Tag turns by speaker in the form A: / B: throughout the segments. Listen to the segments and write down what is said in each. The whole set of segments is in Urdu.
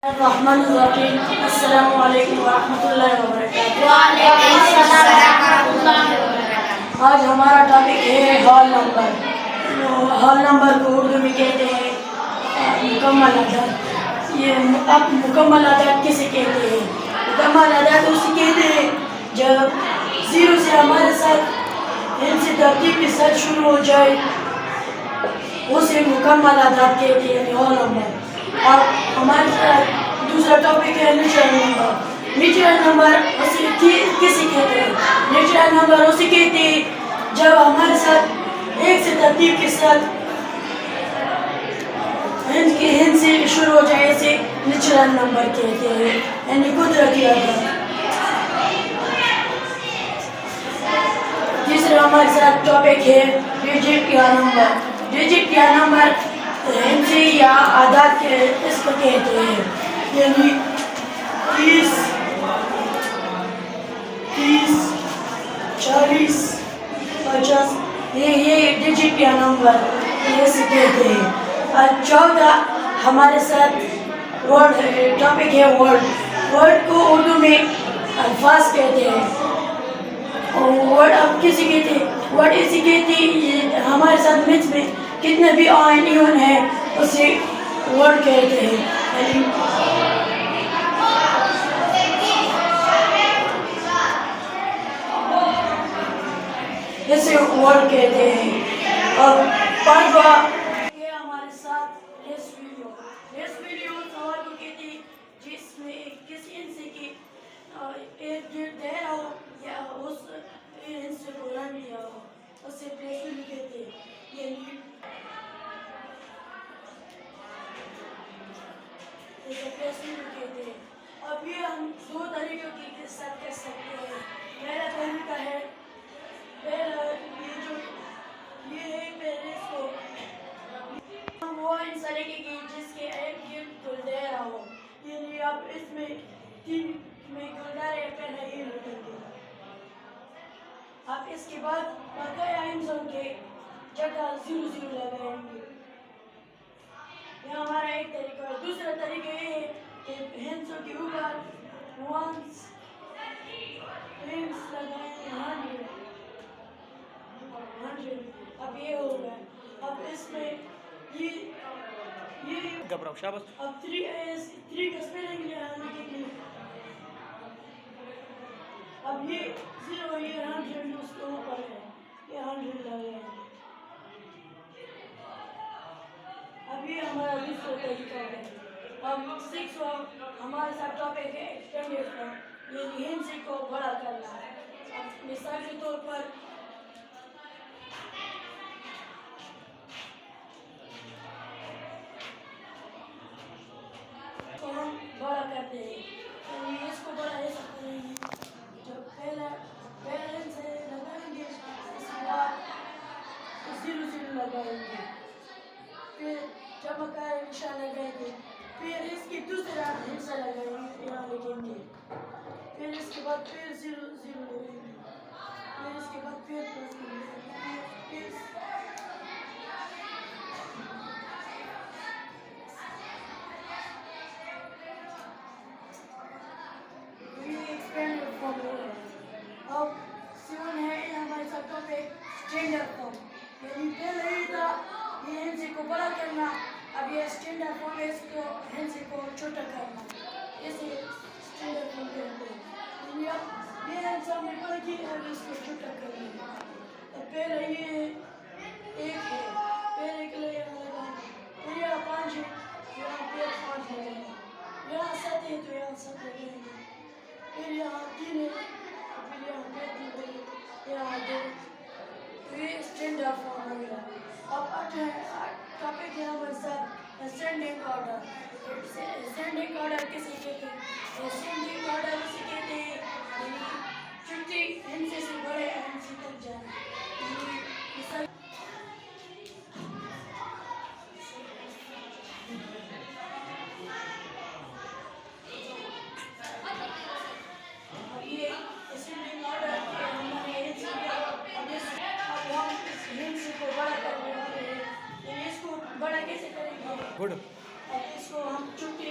A: الرحمن الرحیم السلام علیکم ورحمۃ اللہ وبرکاتہ۔
B: وعلیکم السلام ورحمۃ اللہ وبرکاتہ۔
A: آج ہمارا ٹاپک ہے ہال نمبر۔ ہال نمبر کو اردو میں کہتے ہیں مکمل عدد۔ یہ اب مکمل عدد کسے کہتے ہیں؟ مکمل عدد اسے کہتے ہیں جب زیرو سے ہمارے ساتھ ان سے ترتیب کے ساتھ شروع ہو جائے، اسے مکمل عدد کہتے ہیں، یعنی ہال نمبر۔ اور ہمارے ساتھ دوسرا ٹاپک ہے نیچرل نمبر۔ نیچرل نمبر اسے کسے کہتے ہیں؟ نیچرل نمبر اسے کہتے ہیں جب ہمارے ساتھ ایک سے ترتیب کے ساتھ ہند سے شروع ہو جائے، اسے نیچرل نمبر کہتے ہیں، یعنی قدرتی عدد۔ تیسرا ہمارے ساتھ ٹاپک ہے ڈیجٹ یا نمبر۔ ڈیجٹ یا نمبر ہندسی یا عدد کے اس کو کہتے ہیں، یعنی 30 40 50 یہ ڈیجٹ یا نمبر اسے کہتے ہیں۔ اور چوتھا ہمارے ساتھ ورڈ ٹاپک ہے ورڈ۔ ورڈ کو اردو میں الفاظ کہتے ہیں۔ ورڈ اب کسے کہتے ہیں؟ ورڈ اسے کہتے ہیں ہمارے ساتھ مکس میں کتنے بھی آئن ایون ہے اسے ورڈ کہتے ہیں، یعنی اسے ورڈ کہتے ہیں۔ اور پانچواں یہ ہمارے ساتھ لیس ویڈیو۔ لیس ویڈیو سوال کو کہتے ہیں جس میں کسی ہندسی کی ایک دیر ہو یا اس ہندسی کو رن دیا ہو، اسے لیس ویڈیو کہتے ہیں، یعنی کہتے ہیں۔ اب یہ ہم دو طریقوں کے ساتھ کر سکتے ہیں۔ پہلا طریقہ ہے یہ ہے پہلے اس کو ہم وہ اس طریقے کی جس کے ایک گفٹ گلدیرا ہو، یعنی آپ اس میں 3 میں گلدارے پہلے یہ لکھیں گے۔ آپ اس کے بعد بقیہ ہندسوں کے جگہ 00 لگائیں گے۔ یہ ہمارا ایک طریقہ ہے۔ دوسرا طریقہ یہ ہے کہ ہندسوں کے اوپر وانس پرنٹس لگائیں 100۔ اب یہ ہو گیا۔ اب اس میں یہ اب 3 کا سپیلنگ لکھیں گے۔ اب یہ 0 یہ 100 اس کے اوپر ہے، یہ 100 لگائیں گے۔ اب یہ ہمارا دوسرا طریقہ ہے۔ اب 6واں ہمارے ساتھ ٹاپک ہے ایکسٹینڈیڈ فارم، یعنی ہندسی کو بڑا کرنا ہے۔ اب مثال کے طور پر کو ہم بڑا کرتے ہیں، یعنی اس کو بڑا ایسا کریں گے جب پہلا ہند سے لگائیں گے، اس کے بعد 00 لگائیں گے، پھر جمع کا نشان لگائیں گے، پھر اس کی دوسرا حصہ لگائیں گے، یہاں لکھیں گے، پھر اس کے بعد پھر 00 لگائیں گے، پھر اس کے بعد پھر پلس لگائیں گے، اب 7 ہے یہ ہمارے ساتھ ٹاپک اسٹینڈرڈ فارم، یعنی پہلے ہی تھا یہ ہندسی کو بڑا کرنا، اب یہ اسٹینڈرڈ فارم ہے اس کو ہندسی کو چھوٹا کرنا، اسے اسٹینڈرڈ فارم کہتے ہیں۔ یعنی اب یہ ہندسہ ہم نے پڑھا کہ اب اس کو چھوٹا کرنا ہے۔ اب پہلے یہ 1 ہے، پہلے کے لیے یہاں لگائیں، پھر یہاں 5 ہے، یہاں پھر 5 لگائیں گے، یہاں 7 ہے تو یہاں 7 لگائیں گے، پھر یہاں 3 ہے، پھر یہاں 3 ہے، یہاں 2، تو یہ اسٹینڈرڈ فارم ہو گیا۔ اب 8 ہے ٹاپک ہے ہمارے ساتھ اسینڈنگ آرڈر۔ اسینڈنگ آرڈر کسے کہتے ہیں؟ اسینڈنگ آرڈر اسے کہتے ہیں یعنی چھٹی ہندسے سے بڑے ہندسے تک جانا، یعنی مثال بڑا کیسے کریں گے؟ اب اس کو ہم چھٹی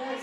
A: 10,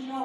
A: 9,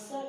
A: 7,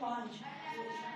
A: 5।